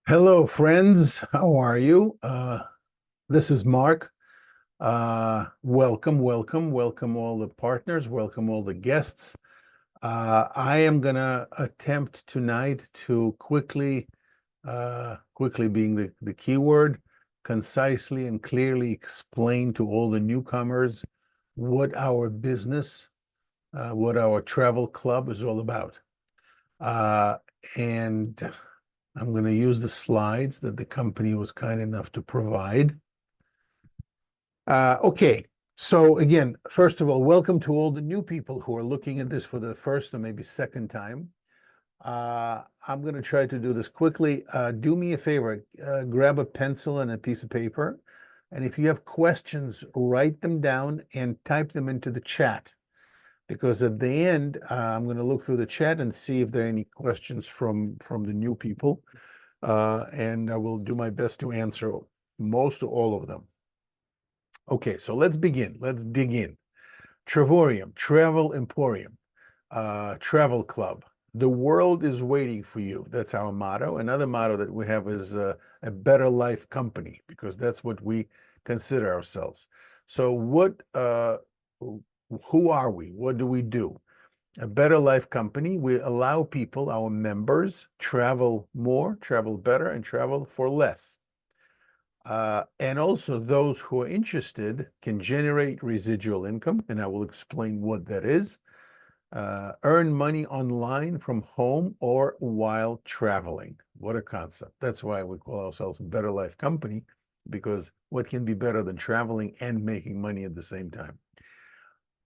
Hello, friends. How are you? This is Mark. Welcome all the partners, welcome all the guests. I am gonna attempt tonight to quickly being the key word, concisely and clearly explain to all the newcomers what our business, what our travel club is all about. Uh, and I'm going to use the slides that the company was kind enough to provide. Okay, so again, first of all, welcome to all the new people who are looking at this for the first or maybe second time. I'm going to try to do this quickly. Do me a favor, grab a pencil and a piece of paper. And if you have questions, write them down and type them into the chat. Because at the end, I'm going to look through the chat and see if there are any questions from the new people. And I will do my best to answer most or all of them. Okay, so let's begin. Let's dig in. Travorium, Travel Emporium, Travel Club. The world is waiting for you. That's our motto. Another motto that we have is a better life company, because that's what we consider ourselves. So who are we? What do we do? A better life company. We allow people, our members, travel more, travel better, and travel for less. And also those who are interested can generate residual income, and I will explain what that is. Earn money online from home or while traveling. What a concept. That's why we call ourselves a Better Life Company, because what can be better than traveling and making money at the same time?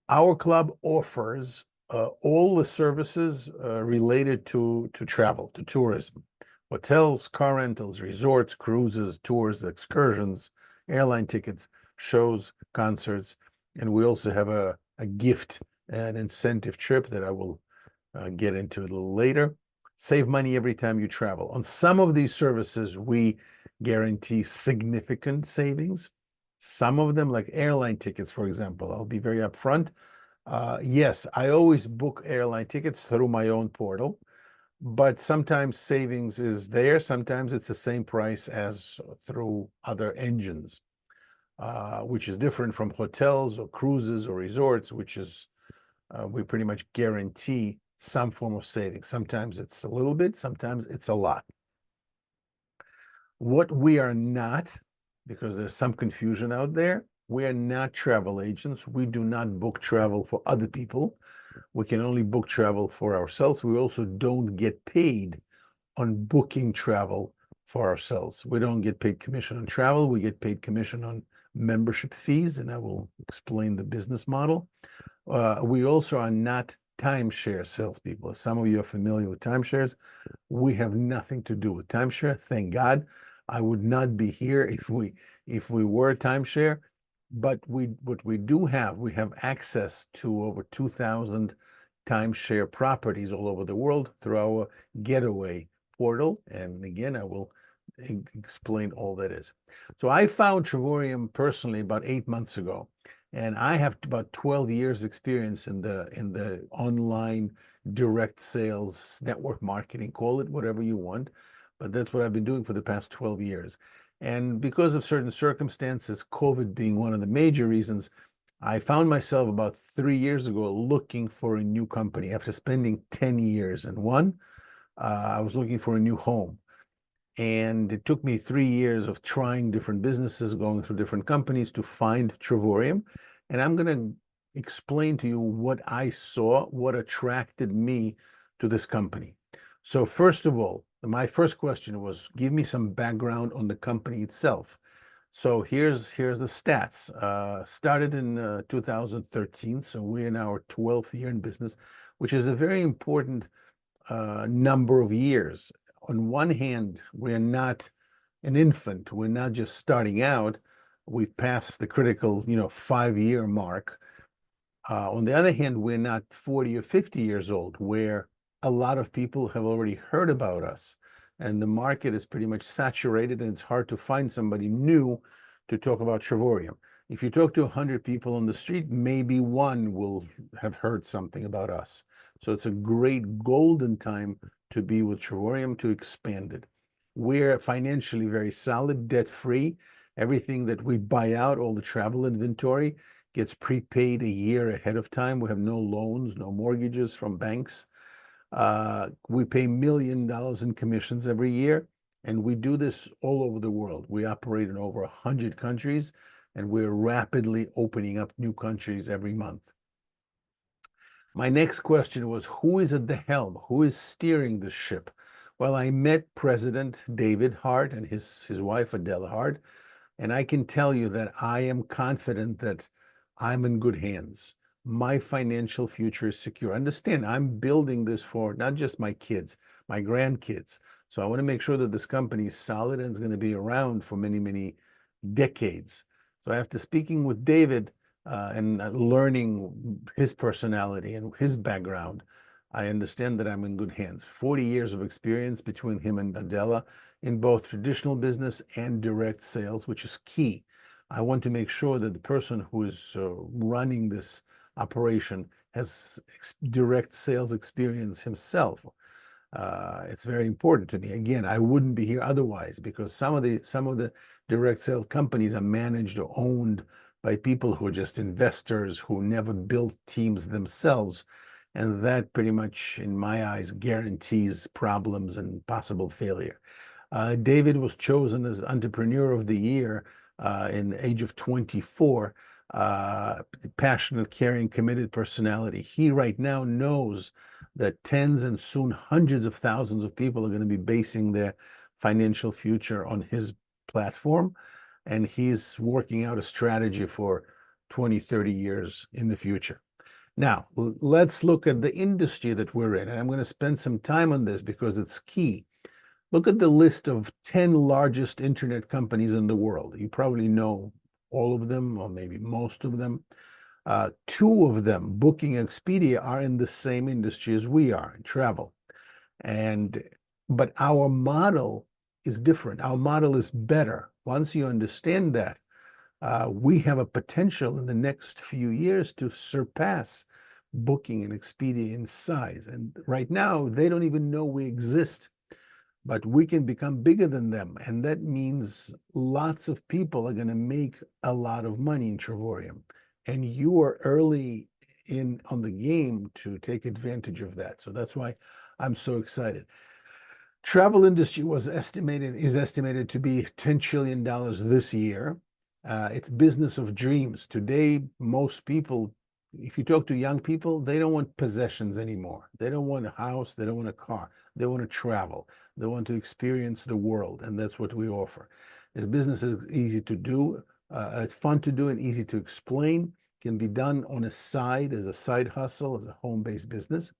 Our club offers all the services related to travel, to tourism. Hotels, car rentals, resorts, cruises, tours, excursions, airline tickets, shows, concerts, and we also have a gift, an incentive trip that I will get into a little later. Save money every time you travel. On some of these services, we guarantee significant savings. Some of them, like airline tickets, for example, I'll be very upfront. Yes, I always book airline tickets through my own portal, but sometimes savings is there. Sometimes it's the same price as through other engines, which is different from hotels or cruises or resorts, which is we pretty much guarantee some form of savings. Sometimes it's a little bit, sometimes it's a lot. What we are not, because there's some confusion out there, we are not travel agents. We do not book travel for other people. We can only book travel for ourselves. We also don't get paid on booking travel for ourselves. We don't get paid commission on travel. We get paid commission on membership fees, and I will explain the business model. We also are not timeshare salespeople. If some of you are familiar with timeshares, we have nothing to do with timeshare. Thank God. I would not be here if we were a timeshare. But what we do have, we have access to over 2,000 timeshare properties all over the world through our getaway portal. And again, I will explain all that is. So I found Travorium personally about 8 months ago, and I have about 12 years experience in the online direct sales, network marketing, call it whatever you want, but that's what I've been doing for the past 12 years. And because of certain circumstances, COVID being one of the major reasons, I found myself about 3 years ago looking for a new company after spending 10 years in one. I was looking for a new home. And it took me 3 years of trying different businesses, going through different companies to find Travorium. And I'm going to explain to you what I saw, what attracted me to this company. So first of all, my first question was, give me some background on the company itself. So here's the stats. Started in 2013, so we're in our 12th year in business, which is a very important number of years. On one hand, we're not an infant. We're not just starting out. We've passed the critical, 5-year mark. On the other hand, we're not 40 or 50 years old, where a lot of people have already heard about us. And the market is pretty much saturated, and it's hard to find somebody new to talk about Travorium. If you talk to 100 people on the street, maybe one will have heard something about us. So it's a great golden time to be with Travorium, to expand it. We're financially very solid, debt-free. Everything that we buy out, all the travel inventory, gets prepaid a year ahead of time. We have no loans, no mortgages from banks. We pay $1 million in commissions every year, and we do this all over the world. We operate in over 100 countries, and we're rapidly opening up new countries every month. My next question was, who is at the helm? Who is steering the ship? Well, I met President David Hart and his wife, Adele Hart, and I can tell you that I am confident that I'm in good hands. My financial future is secure. Understand, I'm building this for not just my kids, my grandkids. So I want to make sure that this company is solid and is going to be around for many, many decades. So after speaking with David and learning his personality and his background, I understand that I'm in good hands. 40 years of experience between him and Adela in both traditional business and direct sales, which is key. I want to make sure that the person who is running this operation has direct sales experience himself. It's very important to me. Again, I wouldn't be here otherwise, because some of the direct sales companies are managed or owned by people who are just investors who never built teams themselves. And that pretty much, in my eyes, guarantees problems and possible failure. David was chosen as Entrepreneur of the Year in the age of 24. Passionate, caring, committed personality. He right now knows that tens and soon hundreds of thousands of people are going to be basing their financial future on his platform. And he's working out a strategy for 20, 30 years in the future. Now, let's look at the industry that we're in. And I'm going to spend some time on this because it's key. Look at the list of 10 largest internet companies in the world. You probably know all of them, or maybe most of them. Two of them, Booking and Expedia, are in the same industry as we are, in travel. But our model is different. Our model is better. Once you understand that, we have a potential in the next few years to surpass Booking and Expedia in size. And right now, they don't even know we exist, but we can become bigger than them. And that means lots of people are going to make a lot of money in Travorium. And you are early in on the game to take advantage of that. So that's why I'm so excited. Travel industry is estimated to be $10 trillion this year. It's business of dreams. Today, most people, if you talk to young people, they don't want possessions anymore. They don't want a house. They don't want a car. They want to travel. They want to experience the world. And that's what we offer. This business is easy to do. It's fun to do and easy to explain. Can be done on a side, as a side hustle, as a home-based business.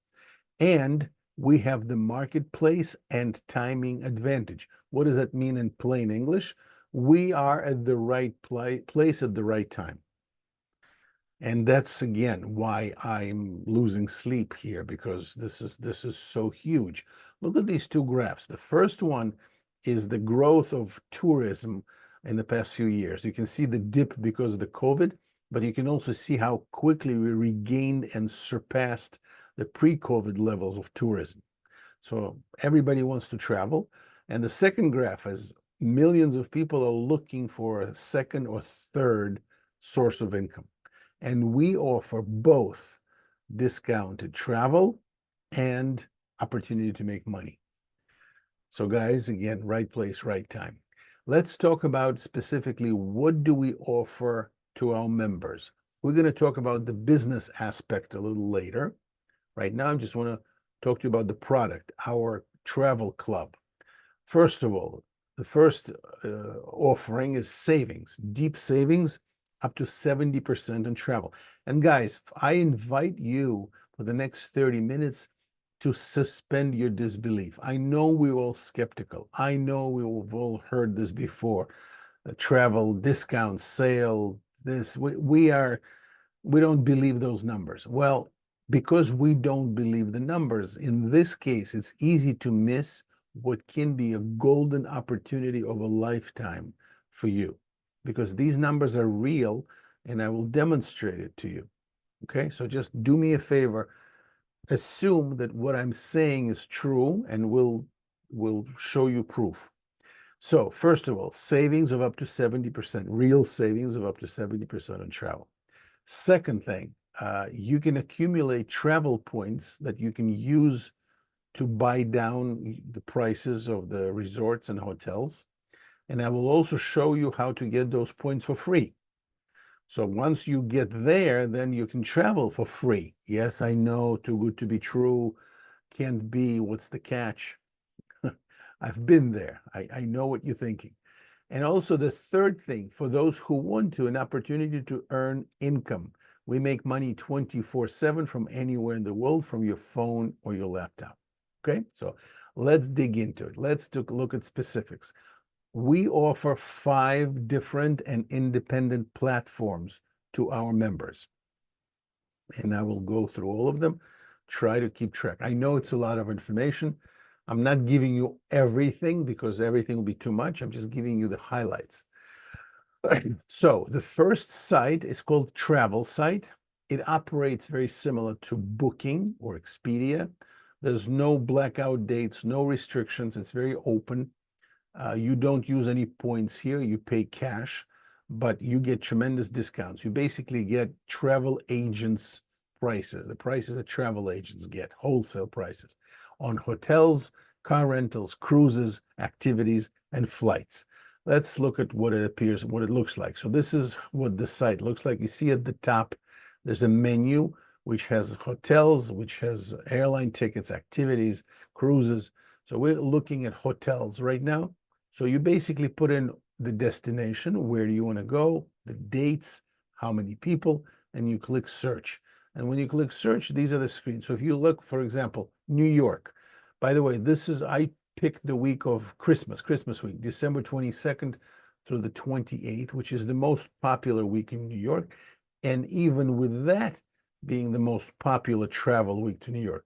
And we have the marketplace and timing advantage. What does that mean in plain English? We are at the right place at the right time. And that's, again, why I'm losing sleep here, because this is so huge. Look at these two graphs. The first one is the growth of tourism in the past few years. You can see the dip because of the COVID, but you can also see how quickly we regained and surpassed the pre-COVID levels of tourism. So everybody wants to travel. And the second graph is millions of people are looking for a second or third source of income. And we offer both discounted travel and opportunity to make money. So guys, again, right place, right time. Let's talk about specifically, what do we offer to our members? We're going to talk about the business aspect a little later. Right now, I just want to talk to you about the product, our travel club. First of all, the first offering is savings, deep savings, up to 70% in travel. And guys, I invite you for the next 30 minutes to suspend your disbelief. I know we're all skeptical. I know we've all heard this before. Travel, discount, sale, this, we don't believe those numbers. Well, because we don't believe the numbers, in this case, it's easy to miss what can be a golden opportunity of a lifetime for you, because these numbers are real, and I will demonstrate it to you. Okay, so just do me a favor. Assume that what I'm saying is true, and we'll show you proof. So first of all, savings of up to 70%, real savings of up to 70% on travel. Second thing, you can accumulate travel points that you can use to buy down the prices of the resorts and hotels. And I will also show you how to get those points for free. So once you get there, then you can travel for free. Yes, I know, too good to be true, can't be. What's the catch? I've been there. I know what you're thinking. And also the third thing, for those who want to, an opportunity to earn income. We make money 24/7 from anywhere in the world, from your phone or your laptop. Okay, so let's dig into it. Let's take a look at specifics. We offer 5 different and independent platforms to our members. And I will go through all of them, try to keep track. I know it's a lot of information. I'm not giving you everything because everything will be too much. I'm just giving you the highlights. So the first site is called Travel Site. It operates very similar to Booking or Expedia. There's no blackout dates, no restrictions. It's very open. You don't use any points here. You pay cash, but you get tremendous discounts. You basically get travel agents' prices, the prices that travel agents get, wholesale prices on hotels, car rentals, cruises, activities, and flights. Let's look at what it appears, what it looks like. So this is what the site looks like. You see at the top, there's a menu which has hotels, which has airline tickets, activities, cruises. So we're looking at hotels right now. So you basically put in the destination, where do you want to go, the dates, how many people, and you click search. And when you click search, these are the screens. So if you look, for example, New York. By the way, I picked the week of Christmas week, December 22nd through the 28th, which is the most popular week in New York. And even with that being the most popular travel week to New York,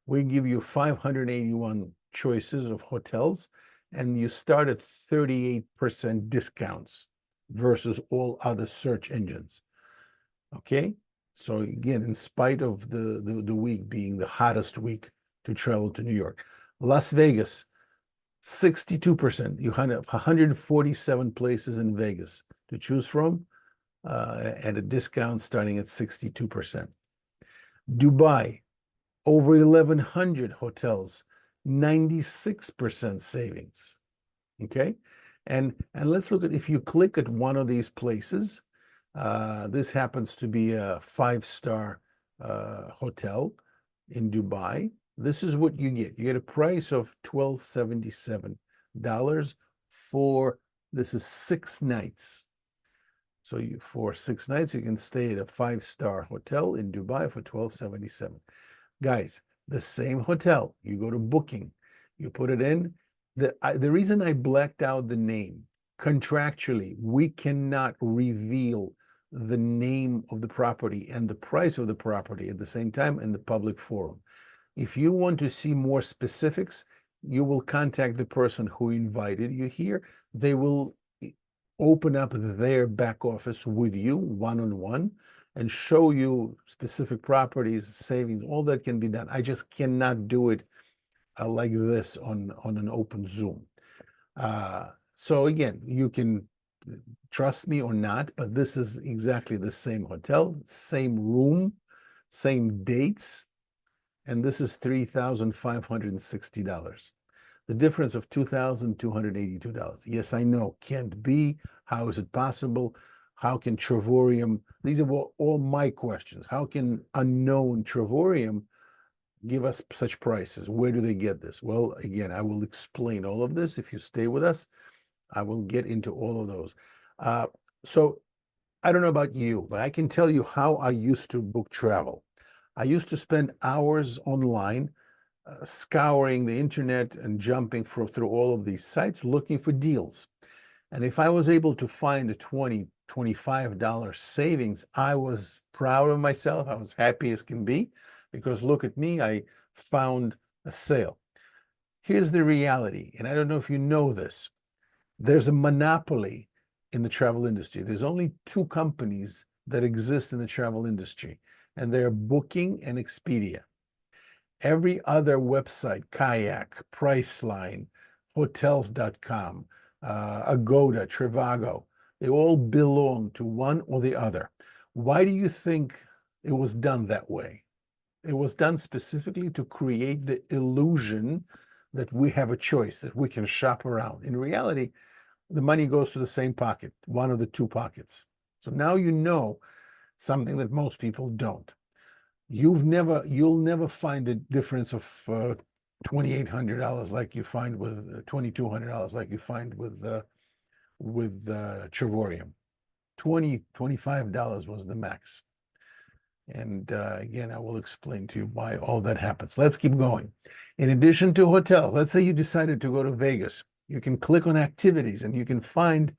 we give you 581 choices of hotels, and you start at 38% discounts versus all other search engines. Okay, so again, in spite of the week being the hottest week to travel to New York. Las Vegas, 62%. You have 147 places in Vegas to choose from at a discount starting at 62%. Dubai, over 1,100 hotels, 96% savings. Okay, and let's look at, if you click at one of these places, this happens to be a 5-star hotel in Dubai. This is what you get. You get a price of $1,277 for, this is 6 nights. So for 6 nights, you can stay at a 5-star hotel in Dubai for $1,277. Guys, the same hotel, you go to Booking, you put it in. The reason I blacked out the name, contractually, we cannot reveal the name of the property and the price of the property at the same time in the public forum. If you want to see more specifics, you will contact the person who invited you here. They will open up their back office with you one-on-one and show you specific properties, savings, all that can be done. I just cannot do it like this on an open Zoom. So again, you can trust me or not, but this is exactly the same hotel, same room, same dates, and this is $3,560. The difference of $2,282. Yes, I know, can't be. How is it possible? How can Travorium, these are all my questions. How can unknown Travorium give us such prices? Where do they get this? Well, again, I will explain all of this. If you stay with us, I will get into all of those. So I don't know about you, but I can tell you how I used to book travel. I used to spend hours online scouring the internet and jumping through all of these sites looking for deals. And if I was able to find a $20, $25 savings, I was proud of myself. I was happy as can be, because look at me, I found a sale. Here's the reality, and I don't know if you know this. There's a monopoly in the travel industry. There's only 2 companies that exist in the travel industry, and they're Booking and Expedia. Every other website, Kayak, Priceline, Hotels.com, Agoda, Trivago. They all belong to one or the other. Why do you think it was done that way? It was done specifically to create the illusion that we have a choice, that we can shop around. In reality, the money goes to the same pocket, one of the two pockets. So now you know something that most people don't. You'll never find a difference of $2,800 like you find with $2,200 like you find with Travorium. $25 was the max. And again, I will explain to you why all that happens. Let's keep going. In addition to hotels, let's say you decided to go to Vegas. You can click on activities and you can find,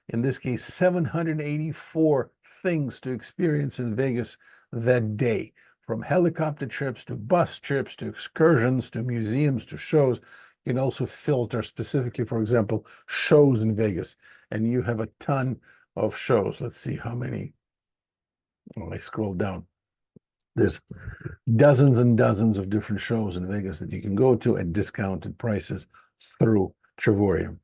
in this case, 784 things to experience in Vegas that day, from helicopter trips to bus trips to excursions to museums to shows. You can also filter specifically, for example, shows in Vegas, and you have a ton of shows. Let's see how many. Oh, I scroll down. There's dozens and dozens of different shows in Vegas that you can go to at discounted prices through Travorium.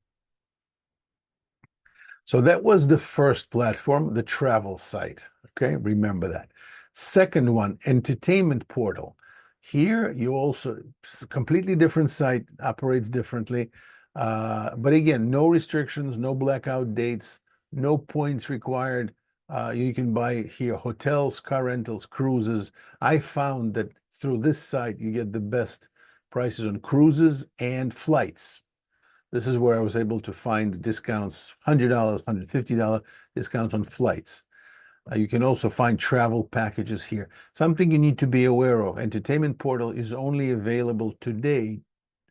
So that was the first platform, the travel site. Okay, remember that. Second one, entertainment portal. Here you also, completely different site, operates differently. But again, no restrictions, no blackout dates, no points required. You can buy here hotels, car rentals, cruises. I found that through this site, you get the best prices on cruises and flights. This is where I was able to find discounts, $100, $150 discounts on flights. You can also find travel packages here. Something you need to be aware of, Entertainment Portal is only available today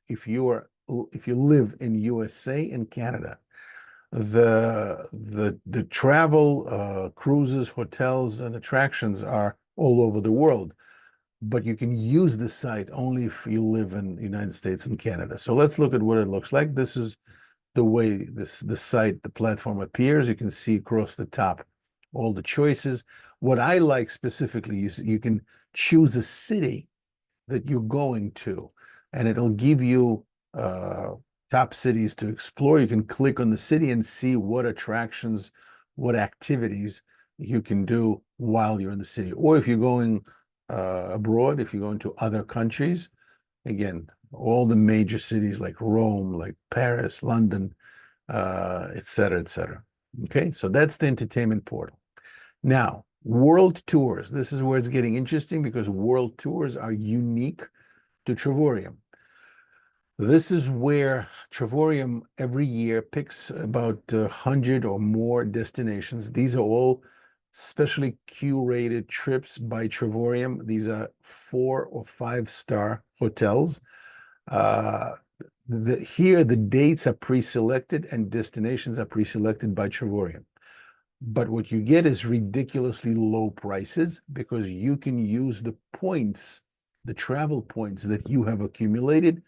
if you live in USA and Canada. The travel, cruises, hotels, and attractions are all over the world, but you can use the site only if you live in the United States and Canada. So let's look at what it looks like. This is the way the site, the platform appears. You can see across the top all the choices. What I like specifically is you can choose a city that you're going to, and it'll give you top cities to explore. You can click on the city and see what attractions, what activities you can do while you're in the city. Or if you're going abroad, if you're going to other countries, again, all the major cities like Rome, like Paris, London, et cetera, et cetera. Okay, so that's the entertainment portal. Now, world tours. This is where it's getting interesting because world tours are unique to Travorium. This is where Travorium every year picks about 100 or more destinations. These are all specially curated trips by Travorium. These are 4 or 5-star hotels. Here, the dates are pre-selected and destinations are pre-selected by Travorium. But what you get is ridiculously low prices because you can use the points, the travel points that you have accumulated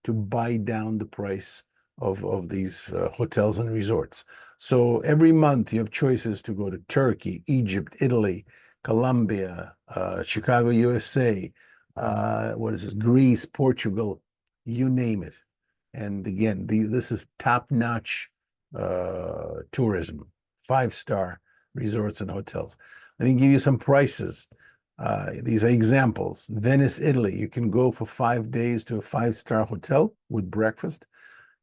to buy down the price of these hotels and resorts. So every month you have choices to go to Turkey, Egypt, Italy, Colombia, Chicago, USA, what is this, Greece, Portugal, you name it. And again, this is top-notch tourism, 5-star resorts and hotels. Let me give you some prices. These are examples. Venice, Italy. You can go for 5 days to a 5-star hotel with breakfast.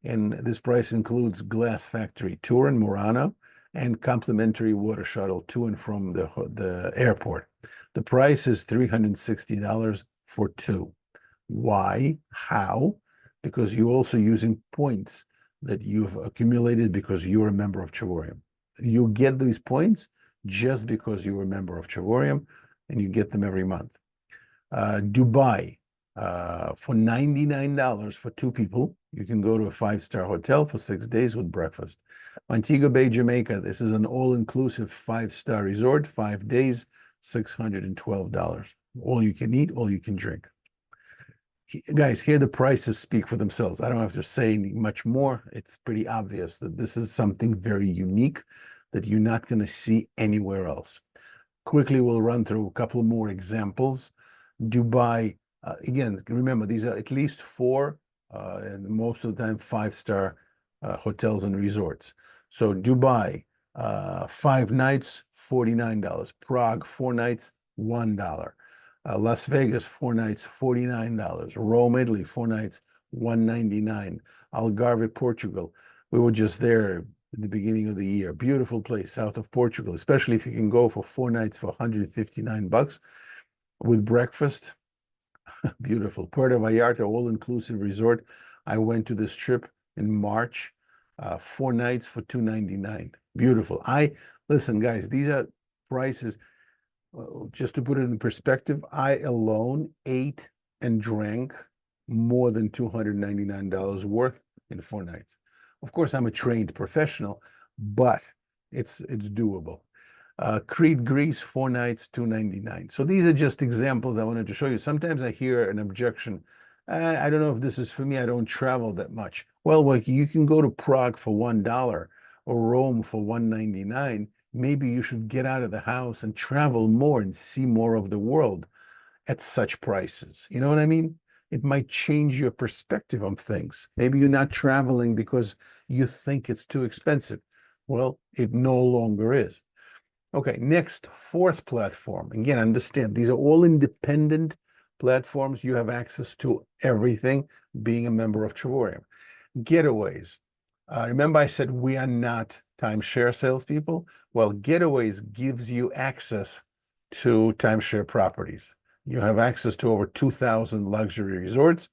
And this price includes glass factory tour in Murano and complimentary water shuttle to and from the airport. The price is $360 for 2. Why? How? Because you're also using points that you've accumulated because you're a member of Travorium. You get these points just because you're a member of Travorium, and you get them every month. Dubai, for $99 for 2 people, you can go to a 5-star hotel for 6 days with breakfast. Montego Bay, Jamaica, this is an all-inclusive 5-star resort, 5 days, $612. All you can eat, all you can drink. Guys, here the prices speak for themselves. I don't have to say much more. It's pretty obvious that this is something very unique that you're not going to see anywhere else. Quickly, we'll run through a couple more examples. Dubai, again, remember, these are at least 4, and most of the time 5-star hotels and resorts. So Dubai, 5 nights, $49. Prague, 4 nights, $1. Las Vegas, 4 nights, $49. Rome, Italy, 4 nights, $199. Algarve, Portugal. We were just there in the beginning of the year. Beautiful place, south of Portugal, especially if you can go for 4 nights for $159 with breakfast. Beautiful. Puerto Vallarta, all-inclusive resort. I went to this trip in March, 4 nights for $299. Beautiful. Listen, guys, these are prices. Just to put it in perspective, I alone ate and drank more than $299 worth in 4 nights. Of course, I'm a trained professional, but it's doable. Crete, Greece, 4 nights, $299. So these are just examples I wanted to show you. Sometimes I hear an objection. I don't know if this is for me. I don't travel that much. Well, you can go to Prague for $1 or Rome for $199. Maybe you should get out of the house and travel more and see more of the world at such prices. You know what I mean? It might change your perspective on things. Maybe you're not traveling because you think it's too expensive. Well, it no longer is. Okay, next, fourth platform. Again, understand, these are all independent platforms. You have access to everything being a member of Travorium. Getaways. Remember I said we are not timeshare salespeople? Well, Getaways gives you access to timeshare properties. You have access to over 2,000 luxury resorts,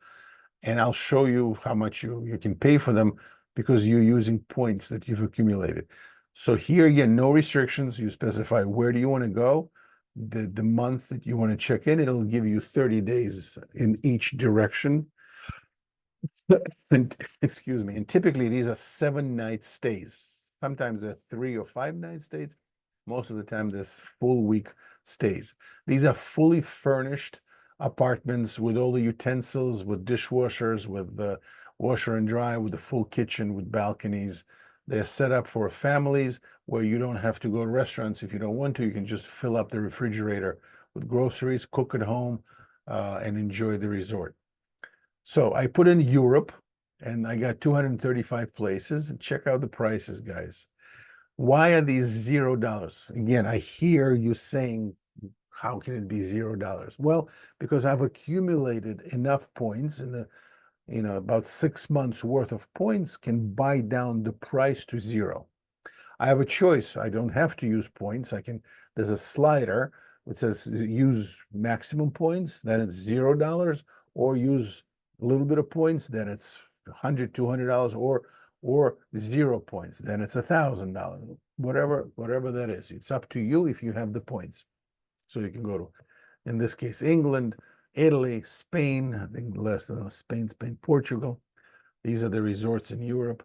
and I'll show you how much you can pay for them because you're using points that you've accumulated. So here again, no restrictions. You specify where do you want to go, the month that you want to check in. It'll give you 30 days in each direction. And, excuse me. And typically these are 7-night stays. Sometimes they're 3 or 5-night stays. Most of the time there's full week stays. These are fully furnished apartments with all the utensils, with dishwashers, with the washer and dry, with the full kitchen, with balconies. They're set up for families where you don't have to go to restaurants if you don't want to. You can just fill up the refrigerator with groceries, cook at home, and enjoy the resort. So I put in Europe, and I got 235 places. Check out the prices, guys. Why are these $0? Again, I hear you saying, how can it be $0? Well, because I've accumulated enough points in the about 6 months worth of points can buy down the price to 0. I have a choice. I don't have to use points. There's a slider that says use maximum points, then it's $0, or use a little bit of points, then it's $100, $200, or 0 points, then it's $1,000. Whatever that is. It's up to you if you have the points. So you can go to, in this case, England, Italy, Spain, I think less than Spain, Portugal. These are the resorts in Europe.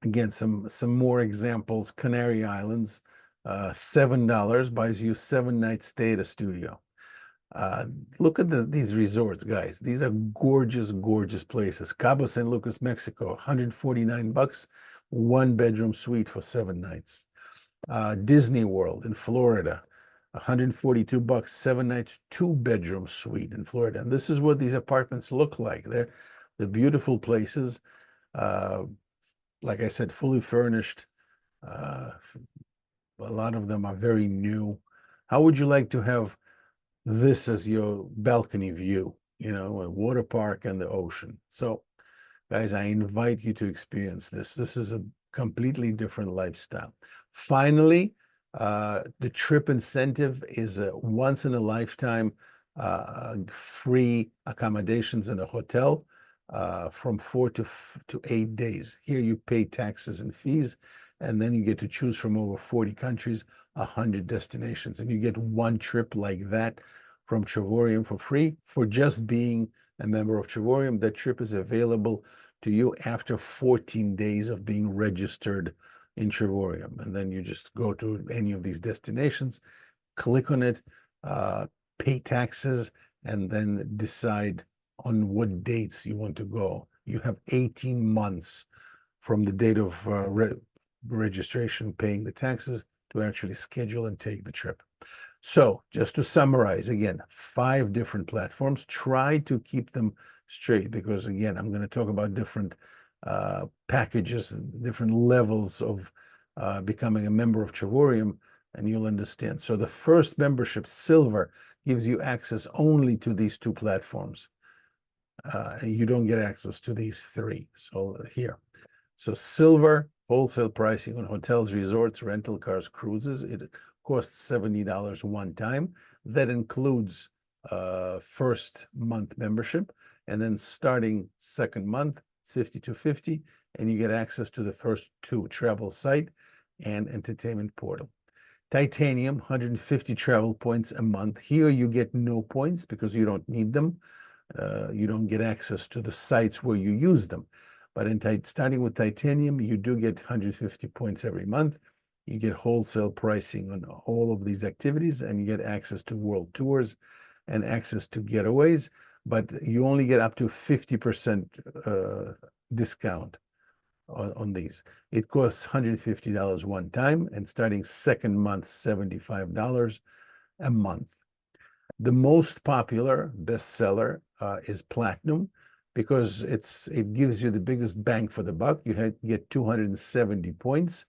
Again, some more examples. Canary Islands, $7 buys you 7-night stay at a studio. Look at these resorts, guys. These are gorgeous, gorgeous places. Cabo San Lucas, Mexico, $149, 1-bedroom suite for 7 nights. Disney World in Florida, $142, 7 nights, 2-bedroom suite in Florida. And this is what these apartments look like. They're beautiful places. Like I said, fully furnished. A lot of them are very new. How would you like to have this as your balcony view? A water park and the ocean. So, guys, I invite you to experience this. This is a completely different lifestyle. Finally, the trip incentive is a once in a lifetime free accommodations in a hotel from 4 to 8 days. Here you pay taxes and fees, and then you get to choose from over 40 countries, 100 destinations, and you get one trip like that from Travorium for free for just being a member of Travorium. That trip is available to you after 14 days of being registered in Travorium. And then you just go to any of these destinations, click on it, pay taxes, and then decide on what dates you want to go. You have 18 months from the date of registration, paying the taxes, to actually schedule and take the trip. So just to summarize, again, 5 different platforms. Try to keep them straight because, again, I'm going to talk about different packages, different levels of becoming a member of Travorium, and you'll understand. So the first membership, Silver, gives you access only to these two platforms. You don't get access to these three. So here. So Silver, wholesale pricing on hotels, resorts, rental cars, cruises. It costs $70 one time. That includes first month membership. And then starting second month, it's $52.50, and you get access to the first two, travel site and entertainment portal. Titanium, 150 travel points a month. Here you get no points because you don't need them. You don't get access to the sites where you use them. But starting with Titanium, you do get 150 points every month. You get wholesale pricing on all of these activities, and you get access to world tours and access to getaways, but you only get up to 50% discount on these. It costs $150 one time, and starting second month, $75 a month. The most popular bestseller is Platinum because it gives you the biggest bang for the buck. You get 270 points.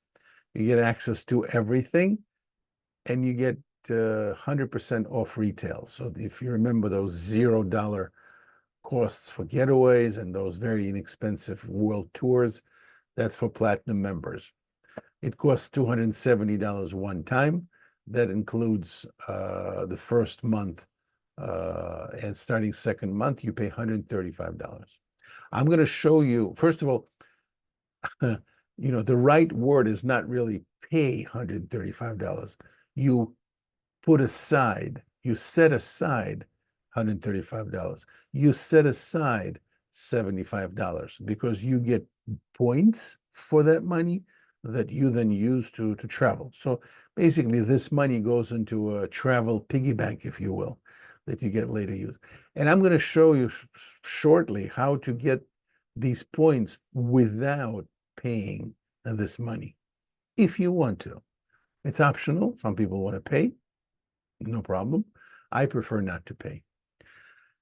You get access to everything, and you get 100% off retail. So if you remember those $0 costs for getaways and those very inexpensive world tours, that's for Platinum members. It costs $270 one time. That includes the first month, and starting second month, you pay $135. I'm going to show you, first of all, the right word is not really pay $135. You set aside $135. You set aside $75 because you get points for that money that you then use to travel. So basically, this money goes into a travel piggy bank, if you will, that you get later use. And I'm going to show you shortly how to get these points without paying this money, if you want to. It's optional. Some people want to pay, no problem. I prefer not to pay.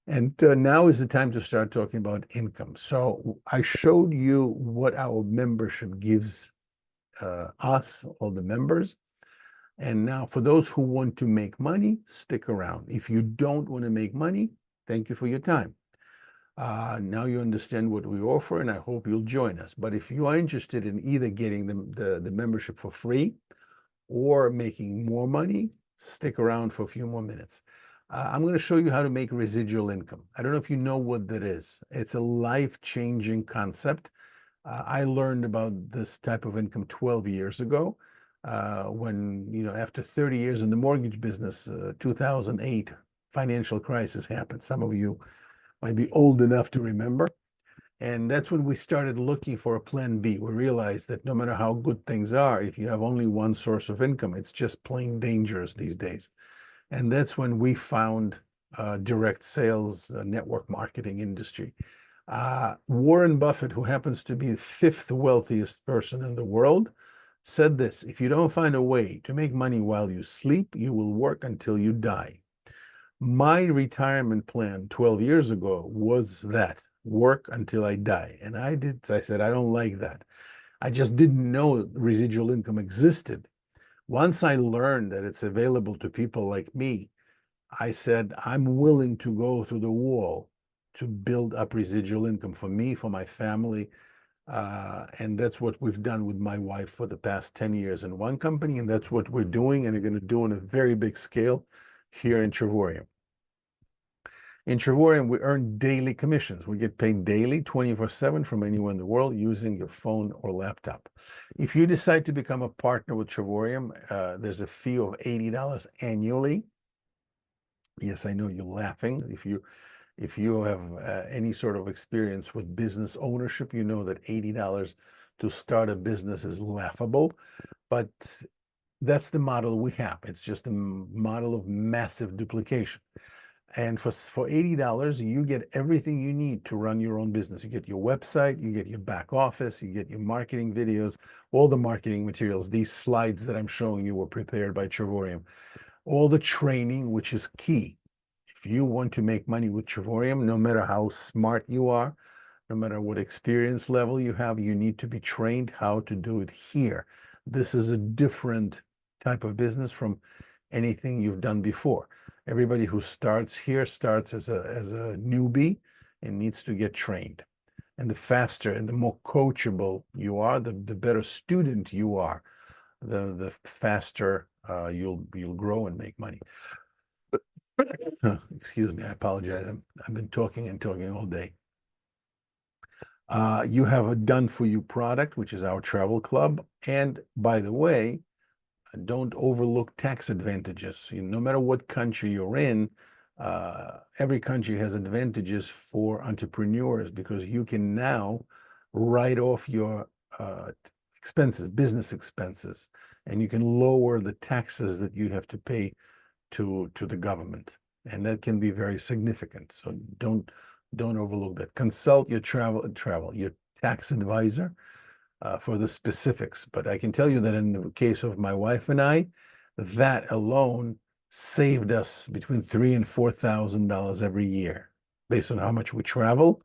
And now is the time to start talking about income. So I showed you what our membership gives us, all the members. And now for those who want to make money, stick around. If you don't want to make money, thank you for your time. Now you understand what we offer, and I hope you'll join us. But if you are interested in either getting the membership for free or making more money, stick around for a few more minutes. I'm going to show you how to make residual income. I don't know if you know what that is. It's a life-changing concept. I learned about this type of income 12 years ago when, after 30 years in the mortgage business, 2008 financial crisis happened. Some of you might be old enough to remember. And that's when we started looking for a plan B. We realized that no matter how good things are, if you have only one source of income, it's just plain dangerous these days. And that's when we found direct sales, network marketing industry. Warren Buffett, who happens to be the fifth wealthiest person in the world, said this: if you don't find a way to make money while you sleep, you will work until you die. My retirement plan 12 years ago was that, work until I die. And I said, I don't like that. I just didn't know residual income existed. Once I learned that it's available to people like me, I said, I'm willing to go through the wall to build up residual income for me, for my family. And that's what we've done with my wife for the past 10 years in one company. And that's what we're doing, and we're going to do on a very big scale here in Travorium. In Travorium, we earn daily commissions. We get paid daily, 24/7 from anywhere in the world using your phone or laptop. If you decide to become a partner with Travorium, there's a fee of $80 annually. Yes, I know you're laughing. If you have any sort of experience with business ownership, you know that $80 to start a business is laughable, but that's the model we have. It's just a model of massive duplication. And for $80, you get everything you need to run your own business. You get your website, you get your back office, you get your marketing videos, all the marketing materials. These slides that I'm showing you were prepared by Travorium. All the training, which is key. If you want to make money with Travorium, no matter how smart you are, no matter what experience level you have, you need to be trained how to do it here. This is a different type of business from anything you've done before. Everybody who starts here starts as a newbie and needs to get trained. And the faster and the more coachable you are, the better student you are, the faster you'll grow and make money. Excuse me, I apologize. I've been talking and talking all day. You have a done-for-you product, which is our travel club. And by the way, don't overlook tax advantages. No matter what country you're in, every country has advantages for entrepreneurs because you can now write off your expenses, business expenses, and you can lower the taxes that you have to pay to the government. And that can be very significant. So don't overlook that. Consult your your tax advisor for the specifics. But I can tell you that in the case of my wife and I, that alone saved us between $3,000 and $4,000 every year, based on how much we travel.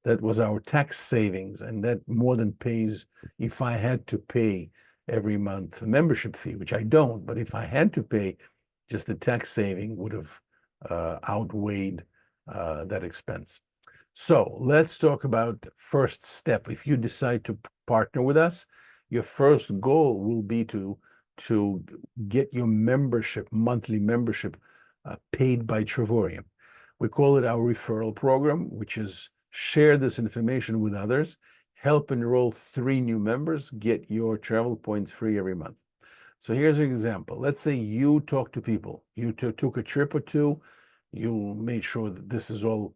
That was our tax savings, and that more than pays if I had to pay every month a membership fee, which I don't. But if I had to pay, just the tax saving would have outweighed that expense. So let's talk about first step. If you decide to partner with us, your first goal will be to get your membership, monthly membership, paid by Travorium. We call it our referral program, which is share this information with others, help enroll 3 new members, get your travel points free every month. So here's an example. Let's say you talk to people, you took a trip or two, you made sure that this is all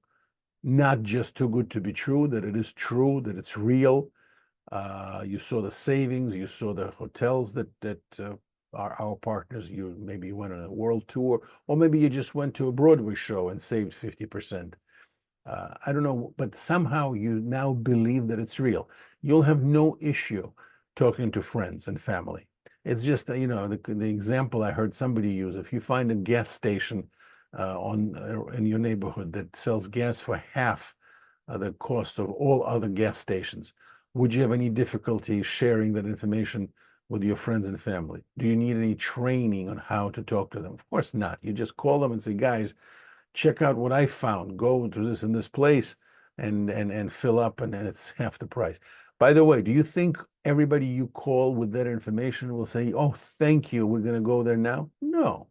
not just too good to be true, that it is true, that it's real. You saw the savings, you saw the hotels that are our partners. You maybe went on a world tour, or maybe you just went to a Broadway show and saved 50%. I don't know, but somehow you now believe that it's real. You'll have no issue talking to friends and family. It's just, the example I heard somebody use, if you find a gas station in your neighborhood that sells gas for half the cost of all other gas stations, would you have any difficulty sharing that information with your friends and family? Do you need any training on how to talk to them? Of course not. You just call them and say, guys, check out what I found. Go to this and this place and fill up, and then it's half the price. By the way, do you think everybody you call with that information will say, oh, thank you, we're going to go there now? No.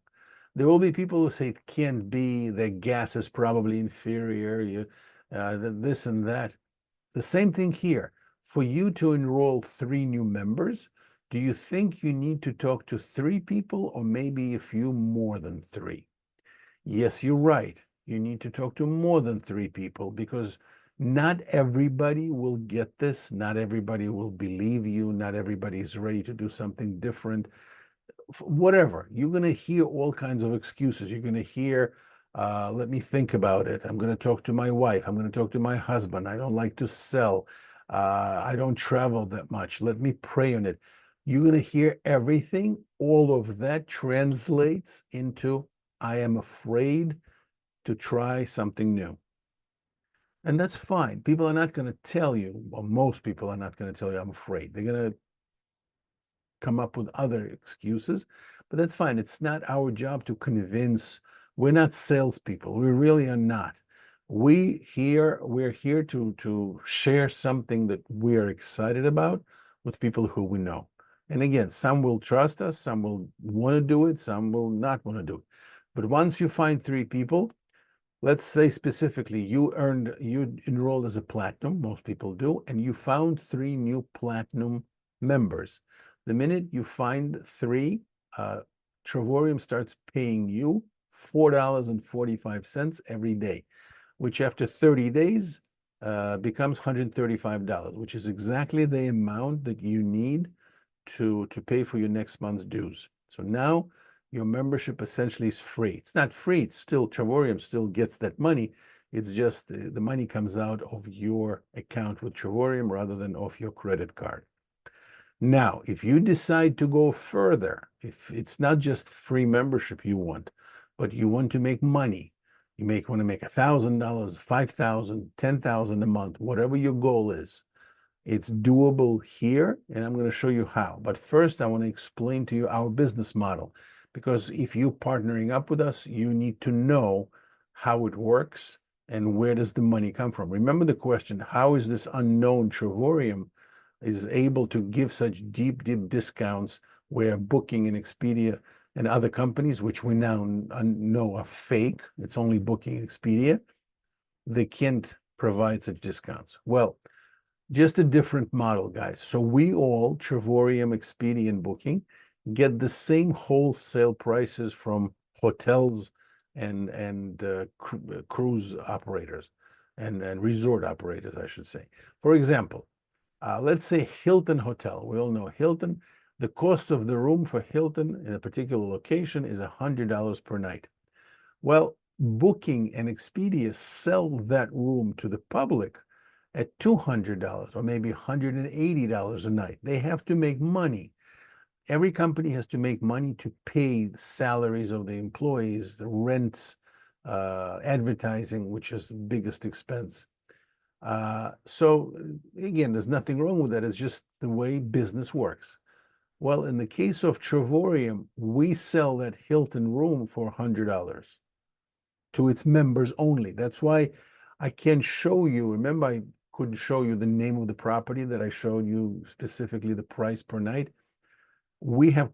There will be people who say it can't be, the gas is probably inferior, this and that. The same thing here. For you to enroll 3 new members, do you think you need to talk to 3 people or maybe a few more than 3? Yes, you're right. You need to talk to more than 3 people because not everybody will get this. Not everybody will believe you. Not everybody is ready to do something different. Whatever. You're going to hear all kinds of excuses. You're going to hear, let me think about it. I'm going to talk to my wife. I'm going to talk to my husband. I don't like to sell. I don't travel that much. Let me pray on it. You're going to hear everything. All of that translates into, I am afraid to try something new. And that's fine. People are not going to tell you, or most people are not going to tell you, I'm afraid. They're going to come up with other excuses, but that's fine. It's not our job to convince. We're not salespeople. We really are not. We're here to share something that we are excited about with people who we know. And again, some will trust us, some will want to do it, some will not want to do it. But once you find 3 people, let's say specifically you enrolled as a platinum, most people do, and you found 3 new platinum members. The minute you find 3, Travorium starts paying you $4.45 every day, which after 30 days becomes $135, which is exactly the amount that you need to pay for your next month's dues. So now your membership essentially is free. It's not free. It's still, Travorium still gets that money. It's just the money comes out of your account with Travorium rather than off your credit card. Now, if you decide to go further, if it's not just free membership you want, but you want to make money, You want to make $1,000, 5,000, 10,000 a month, whatever your goal is. It's doable here, and I'm going to show you how. But first, I want to explain to you our business model, because if you're partnering up with us, you need to know how it works and where does the money come from. Remember the question, how is this unknown Travorium is able to give such deep, deep discounts where Booking and Expedia and other companies, which we now know are fake, it's only Booking and Expedia, they can't provide such discounts. Well, just a different model, guys. So we all, Travorium, Expedia, and Booking, get the same wholesale prices from hotels and cruise operators and resort operators, I should say. For example, let's say Hilton Hotel. We all know Hilton. The cost of the room for Hilton in a particular location is $100 per night. Well, Booking and Expedia sell that room to the public at $200 or maybe $180 a night. They have to make money. Every company has to make money to pay the salaries of the employees, the rents, advertising, which is the biggest expense. So again, there's nothing wrong with that. It's just the way business works. Well, in the case of Travorium, we sell that Hilton room for $100 to its members only. That's why I can't show you. Remember, I couldn't show you the name of the property that I showed you specifically the price per night. We have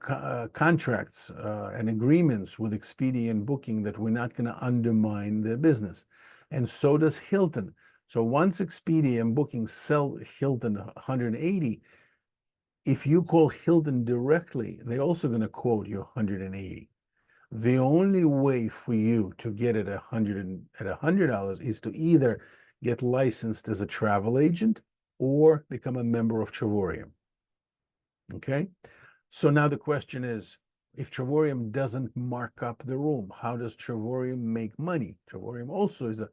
contracts and agreements with Expedia and Booking that we're not going to undermine their business. And so does Hilton. So once Expedia and Booking sell Hilton 180, if you call Hilton directly, they're also going to quote you 180. The only way for you to get it at $100 is to either get licensed as a travel agent or become a member of Travorium. Okay? So now the question is, if Travorium doesn't mark up the room, how does Travorium make money? Travorium also is a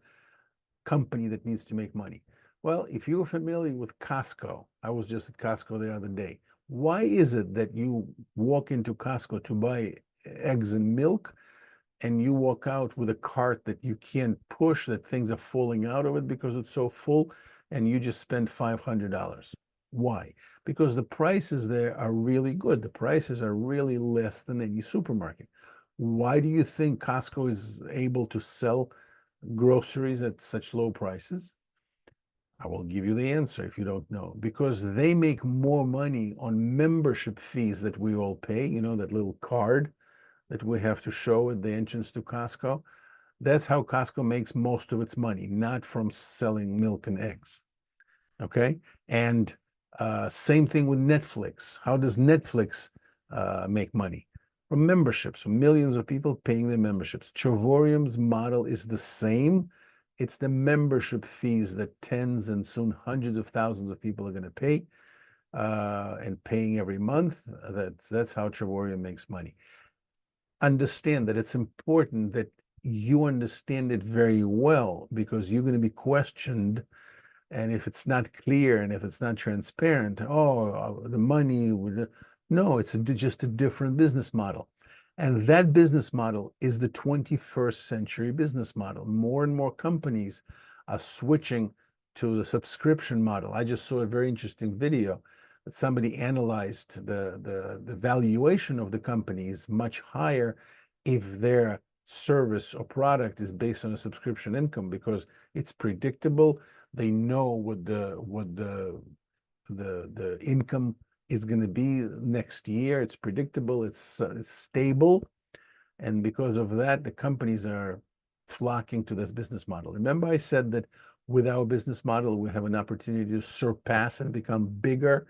company that needs to make money. Well, if you're familiar with Costco, I was just at Costco the other day. Why is it that you walk into Costco to buy eggs and milk and you walk out with a cart that you can't push, that things are falling out of it because it's so full, and you just spend $500? Why? Because the prices there are really good. The prices are really less than any supermarket. Why do you think Costco is able to sell groceries at such low prices? I will give you the answer if you don't know. Because they make more money on membership fees that we all pay, you know, that little card that we have to show at the entrance to Costco. That's how Costco makes most of its money, not from selling milk and eggs. Okay? And same thing with Netflix. How does Netflix make money? From memberships, from millions of people paying their memberships. Travorium's model is the same. It's the membership fees that tens and soon hundreds of thousands of people are going to pay and paying every month. That's how Travorium makes money. Understand that it's important that you understand it very well, because you're going to be questioned. And if it's not clear and if it's not transparent, the money would. No, it's just a different business model. And that business model is the 21st century business model. More and more companies are switching to the subscription model. I just saw a very interesting video that somebody analyzed the valuation of the company is much higher if their service or product is based on a subscription income, because it's predictable. They know what the income is going to be next year. It's predictable. It's stable, and because of that, the companies are flocking to this business model. Remember, I said that with our business model, we have an opportunity to surpass and become bigger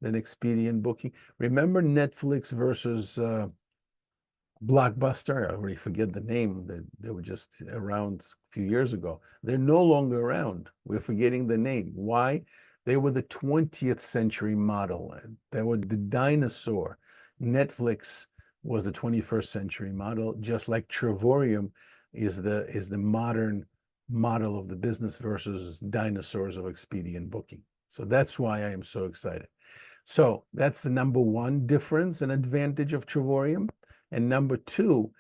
than Expedia and Booking. Remember Netflix versus Blockbuster? I already forget the name. They were just around a few years ago. They're no longer around. We're forgetting the name. Why? They were the 20th century model. They were the dinosaur. Netflix was the 21st century model, just like Travorium is the modern model of the business versus dinosaurs of Expedia and Booking. So that's why I am so excited. So that's the number one difference and advantage of Travorium. And number two,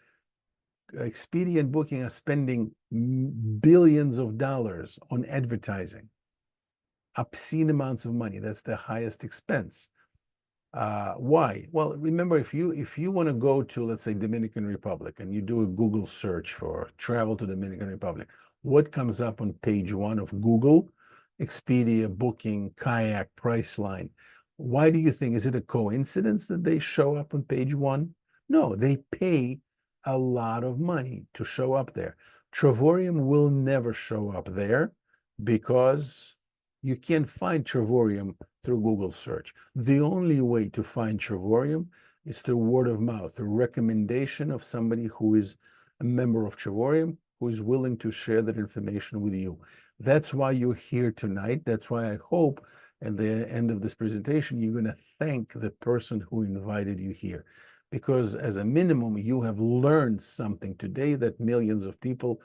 Expedia and Booking are spending billions of dollars on advertising, obscene amounts of money. That's the highest expense. Why? Well, remember, if you want to go to, let's say, Dominican Republic, and you do a Google search for travel to Dominican Republic, what comes up on page one of Google? Expedia, Booking, Kayak, Priceline. Why do you think? Is it a coincidence that they show up on page one? No, they pay a lot of money to show up there. Travorium will never show up there because you can't find Travorium through Google search. The only way to find Travorium is through word of mouth, a recommendation of somebody who is a member of Travorium, who is willing to share that information with you. That's why you're here tonight. That's why I hope at the end of this presentation, you're going to thank the person who invited you here. Because as a minimum, you have learned something today that millions of people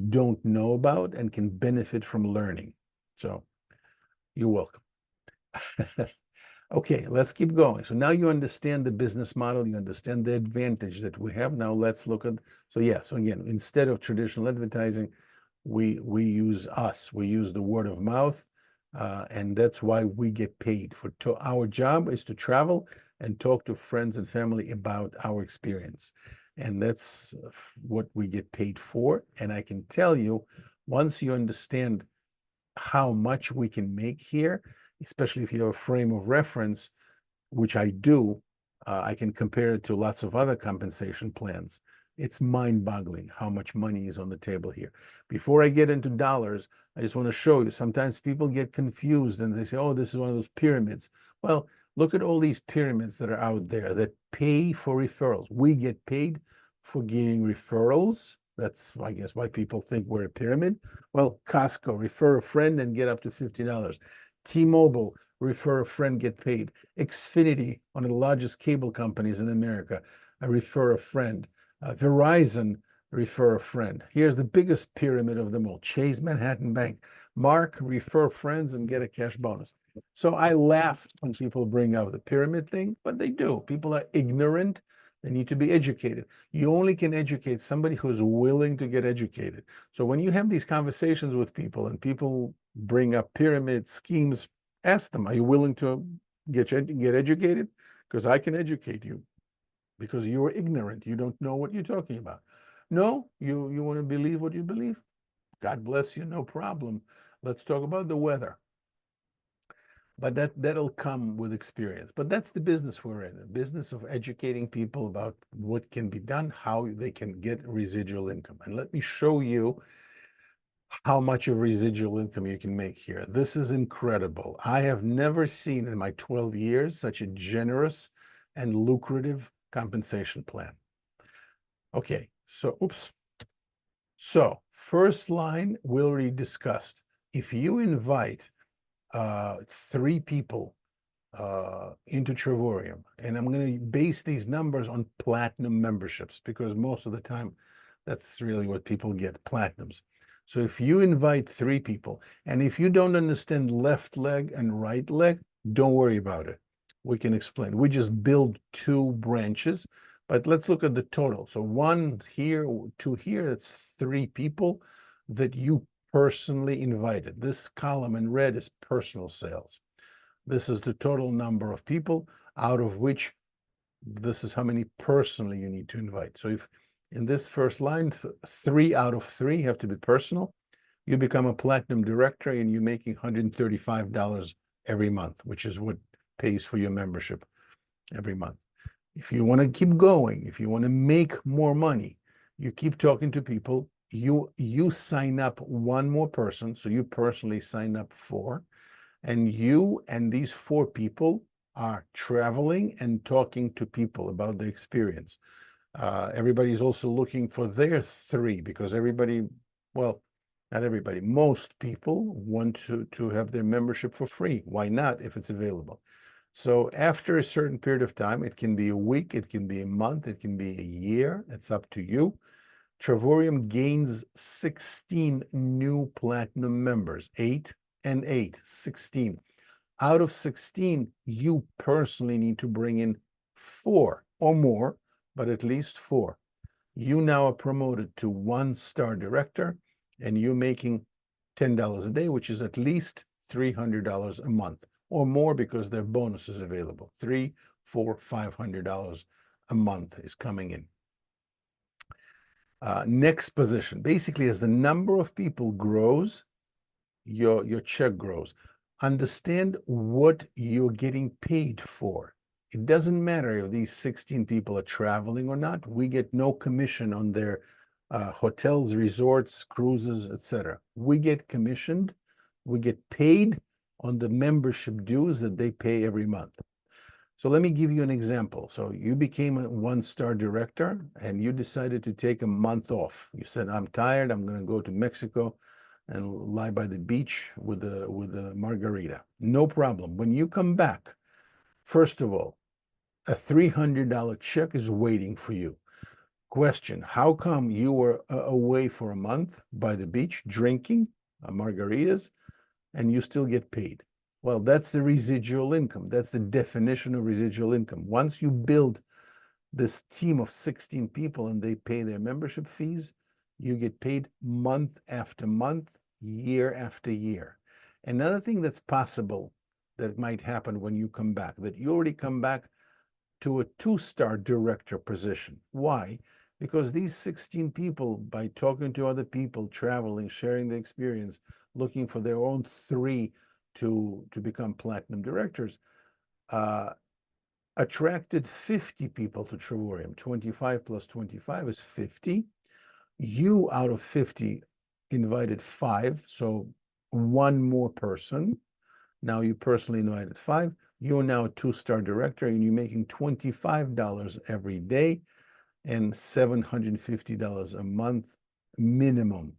don't know about and can benefit from learning. So you're welcome. Okay, let's keep going. So now you understand the business model, you understand the advantage that we have. Now let's look at, so again, instead of traditional advertising, we use the word of mouth, and that's why we get paid. Our job is to travel and talk to friends and family about our experience. And that's what we get paid for. And I can tell you, once you understand how much we can make here, especially if you have a frame of reference, which I do, I can compare it to lots of other compensation plans. It's mind-boggling how much money is on the table here. Before I get into dollars, I just want to show you, sometimes people get confused and they say, oh, this is one of those pyramids. Well, look at all these pyramids that are out there that pay for referrals. We get paid for getting referrals. That's, I guess, why people think we're a pyramid. Well, Costco, refer a friend and get up to $50. T-Mobile, refer a friend, get paid. Xfinity, one of the largest cable companies in America, refer a friend. Verizon, refer a friend. Here's the biggest pyramid of them all, Chase Manhattan Bank. Mark, refer friends and get a cash bonus. So I laugh when people bring up the pyramid thing, but they do. People are ignorant. They need to be educated. You only can educate somebody who's willing to get educated. So when you have these conversations with people and people bring up pyramid schemes, ask them, are you willing to get educated? Because I can educate you. Because you are ignorant. You don't know what you're talking about. No, you want to believe what you believe? God bless you, no problem. Let's talk about the weather. But that'll come with experience. But that's the business we're in, the business of educating people about what can be done, how they can get residual income. And let me show you how much of residual income you can make here. This is incredible. I have never seen in my 12 years such a generous and lucrative compensation plan. Okay, so oops. So first line we already discussed. If you invite 3 people into Travorium, and I'm going to base these numbers on platinum memberships because most of the time that's really what people get, platinums. So if you invite 3 people, and if you don't understand left leg and right leg, don't worry about it. We can explain. We just build 2 branches, but let's look at the total. So 1 here, 2 here, that's 3 people that you personally invited. This column in red is personal sales. This is the total number of people, out of which this is how many personally you need to invite. So if in this first line, 3 out of 3 have to be personal, you become a platinum director and you're making $135 every month, which is what pays for your membership every month. If you want to keep going, if you want to make more money, you keep talking to people, you sign up 1 more person, so you personally sign up 4, and you and these 4 people are traveling and talking to people about the experience. Everybody's also looking for their 3 because everybody, well, not everybody, most people want to have their membership for free. Why not if it's available? So after a certain period of time, it can be a week, it can be a month, it can be a year, it's up to you. Travorium gains 16 new platinum members, 8 and 8, 16. Out of 16, you personally need to bring in 4 or more, but at least 4. You now are promoted to 1-star director, and you're making $10 a day, which is at least $300 a month or more because there are bonuses available. $300, $400, $500 a month is coming in. Next position. Basically, as the number of people grows, your check grows. Understand what you're getting paid for. It doesn't matter if these 16 people are traveling or not. We get no commission on their hotels, resorts, cruises, etc. We get commissioned. We get paid on the membership dues that they pay every month. So let me give you an example. So you became a 1-star director and you decided to take a month off. You said, I'm tired. I'm going to go to Mexico and lie by the beach with a margarita. No problem. When you come back, first of all, a $300 check is waiting for you. Question, how come you were away for a month by the beach drinking margaritas and you still get paid? Well, that's the residual income. That's the definition of residual income. Once you build this team of 16 people and they pay their membership fees, you get paid month after month, year after year. Another thing that's possible that might happen when you come back, that you already come back to a 2-star director position. Why? Because these 16 people, by talking to other people, traveling, sharing the experience, looking for their own 3 to become platinum directors, attracted 50 people to Travorium. 25 plus 25 is 50. You, out of 50, invited 5, so 1 more person. Now you personally invited 5. You're now a 2-star director, and you're making $25 every day and $750 a month minimum,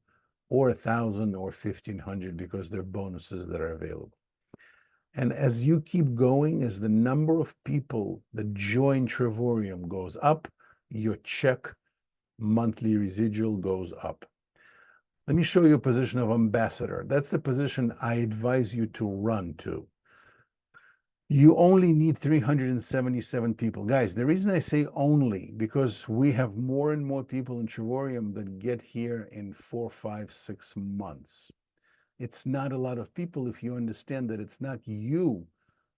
or $1,000 or $1,500 because there are bonuses that are available. And as you keep going, as the number of people that join Travorium goes up, your check monthly residual goes up. Let me show you a position of ambassador. That's the position I advise you to run to. You only need 377 people. Guys, the reason I say only, because we have more and more people in Travorium that get here in 4, 5, 6 months. It's not a lot of people if you understand that it's not you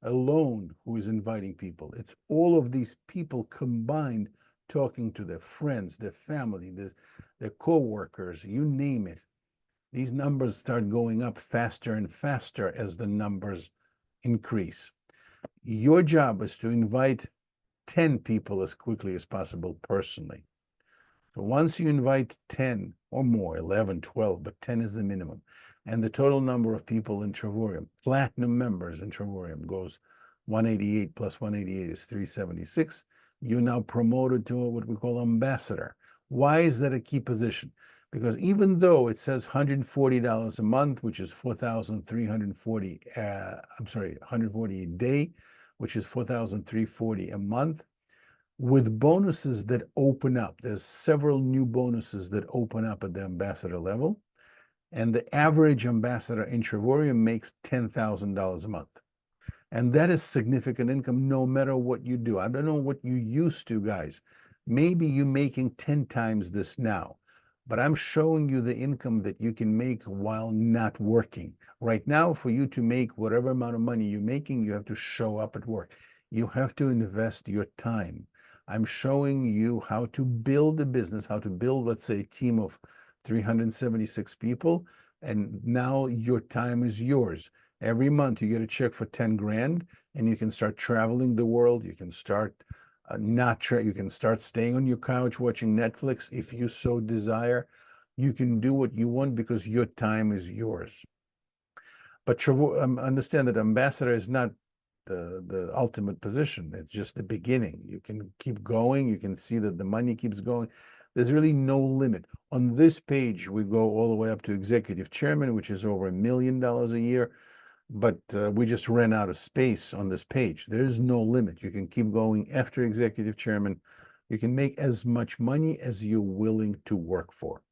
alone who is inviting people. It's all of these people combined, talking to their friends, their family, their co-workers, you name it. These numbers start going up faster and faster as the numbers increase. Your job is to invite 10 people as quickly as possible personally. So once you invite 10 or more, 11, 12, but 10 is the minimum, and the total number of people in Travorium, platinum members in Travorium, goes 188 plus 188 is 376, you're now promoted to what we call ambassador. Why is that a key position? Because even though it says $140 a month, which is 4,340, I'm sorry, 140 a day, which is 4,340 a month, with bonuses that open up, there's several new bonuses that open up at the ambassador level, and the average ambassador in Travorium makes $10,000 a month. And that is significant income no matter what you do. I don't know what you used to, guys. Maybe you're making 10 times this now, but I'm showing you the income that you can make while not working. Right now, for you to make whatever amount of money you're making, you have to show up at work. You have to invest your time. I'm showing you how to build a business, how to build, let's say, a team of 376 people, and now your time is yours. Every month you get a check for 10 grand, and you can start traveling the world. You can start you can start staying on your couch watching Netflix if you so desire. You can do what you want because your time is yours. But understand that ambassador is not the ultimate position. It's just the beginning. You can keep going. You can see that the money keeps going. There's really no limit. On this page, we go all the way up to executive chairman, which is over $1 million a year. But we just ran out of space on this page. There's no limit. You can keep going after executive chairman. You can make as much money as you're willing to work for.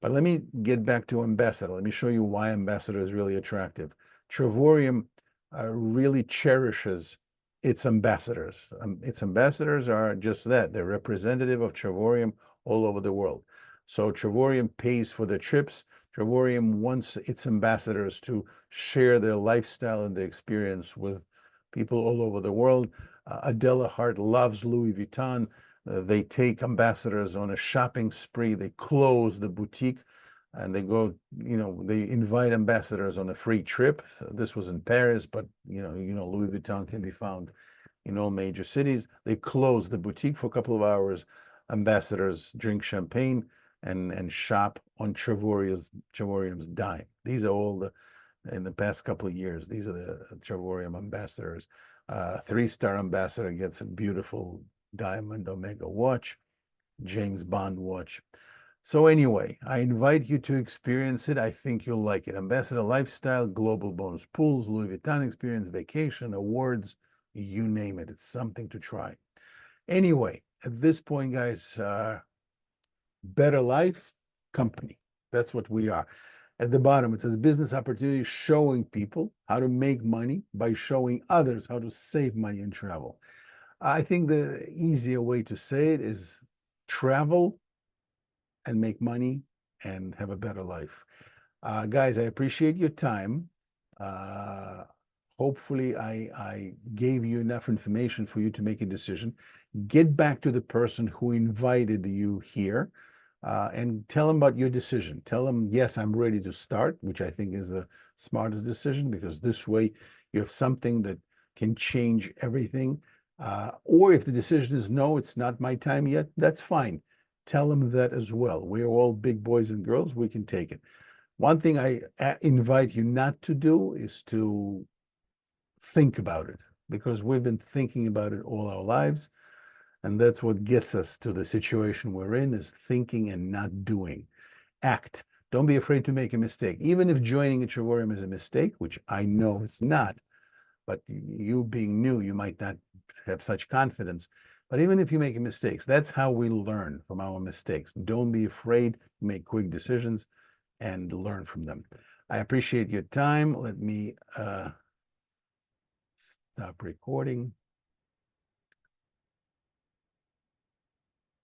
But let me get back to ambassador. Let me show you why ambassador is really attractive. Travorium really cherishes its ambassadors. Its ambassadors are just that. They're representative of Travorium all over the world. So Travorium pays for the trips. Travorium wants its ambassadors to share their lifestyle and their experience with people all over the world. Adela Hart loves Louis Vuitton. They take ambassadors on a shopping spree. They close the boutique and they go, they invite ambassadors on a free trip. So this was in Paris, but Louis Vuitton can be found in all major cities. They close the boutique for a couple of hours. Ambassadors drink champagne and shop on Travorium's dime. These are all in the past couple of years. These are the Travorium ambassadors. 3-star ambassador gets a beautiful diamond Omega watch, James Bond watch. So anyway, I invite you to experience it. I think you'll like it. Ambassador lifestyle, global bonus pools, Louis Vuitton experience, vacation, awards, you name it. It's something to try. Anyway, at this point, guys, better life company. That's what we are. At the bottom, it says business opportunities, showing people how to make money by showing others how to save money and travel. I think the easier way to say it is travel and make money and have a better life. Guys, I appreciate your time. Hopefully, I gave you enough information for you to make a decision. Get back to the person who invited you here and tell them about your decision. Tell them, yes, I'm ready to start, which I think is the smartest decision, because this way you have something that can change everything. Or if the decision is no, it's not my time yet, that's fine. Tell them that as well. We're all big boys and girls. We can take it. One thing I invite you not to do is to think about it, because we've been thinking about it all our lives. And that's what gets us to the situation we're in, is thinking and not doing. Act. Don't be afraid to make a mistake. Even if joining a Travorium is a mistake, which I know it's not, but you being new, you might not have such confidence. But even if you make mistakes, that's how we learn from our mistakes. Don't be afraid to make quick decisions and learn from them. I appreciate your time. Let me stop recording.